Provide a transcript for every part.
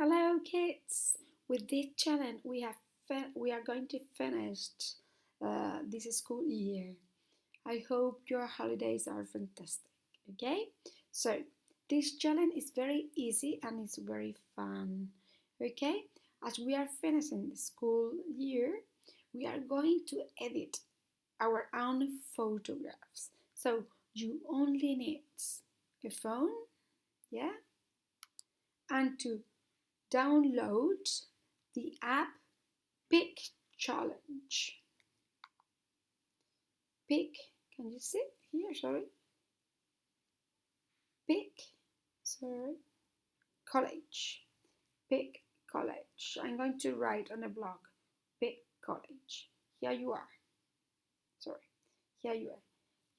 Hello, kids! With this challenge, we are going to finish this school year. I hope your holidays are fantastic. Okay, so this challenge is very easy and it's very fun. Okay, as we are finishing the school year, we are going to edit our own photographs. So you only need a phone, yeah, and to download the app Pick Challenge. Pick, can you see here? Sorry. Pick, sorry, college. Pick college. I'm going to write on a blog. Pick college. Here you are. Sorry. Here you are.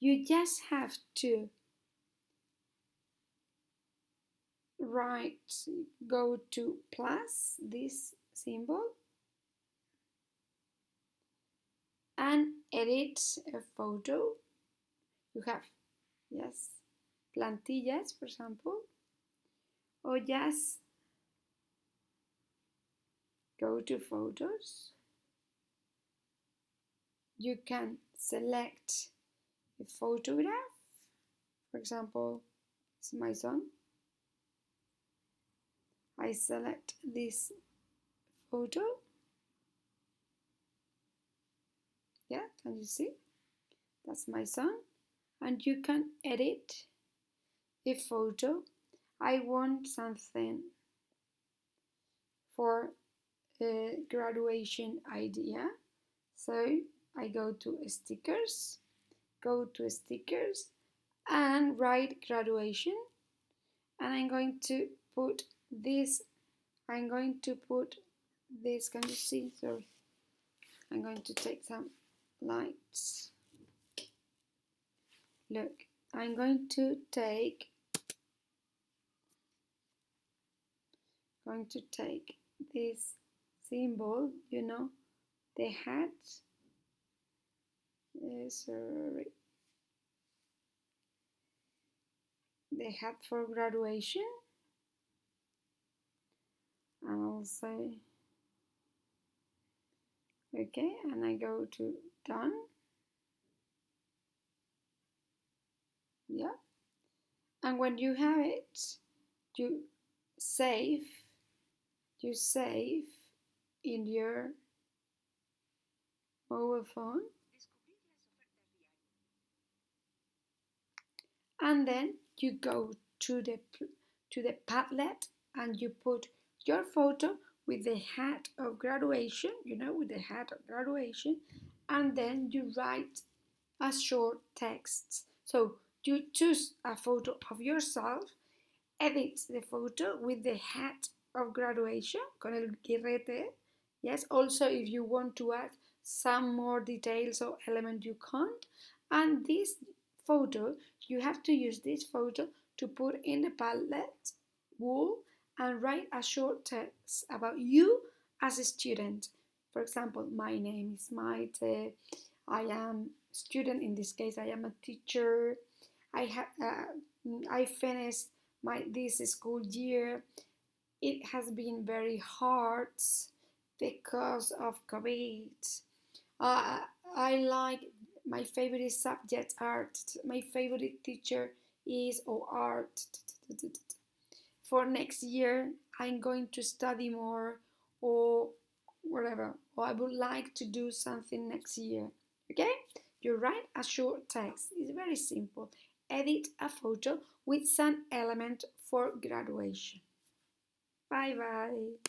You just have to write, go to plus this symbol and edit a photo. You have, yes, plantillas, for example, or just go to photos. You can select a photograph. For example, it's my son. I select this photo. Yeah, can you see? That's my son. And you can edit a photo. I want something for a graduation idea. So I go to stickers, and write graduation. And I'm going to put this, can you see? Sorry. I'm going to take some lights. Look, I'm going to take this symbol, the hat. Sorry, the hat for graduation, and I'll say okay, and I go to done. Yeah, and when you have it, you save in your mobile phone, and then you go to the Padlet and you put your photo with the hat of graduation, and then you write a short text. So you choose a photo of yourself, edit the photo with the hat of graduation, con el guirrete. Yes, also if you want to add some more details or element you can't. And this photo, you have to use this photo to put in the Padlet wall and write a short text about you as a student. For example, my name is Maite. I am a student. In this case, I am a teacher. I finished this school year. It has been very hard because of COVID. Uh, I like my favorite subject art. My favorite teacher is art. For next year, I'm going to study more or whatever. Or I would like to do something next year. Okay? You write a short text. It's very simple. Edit a photo with some element for graduation. Bye bye.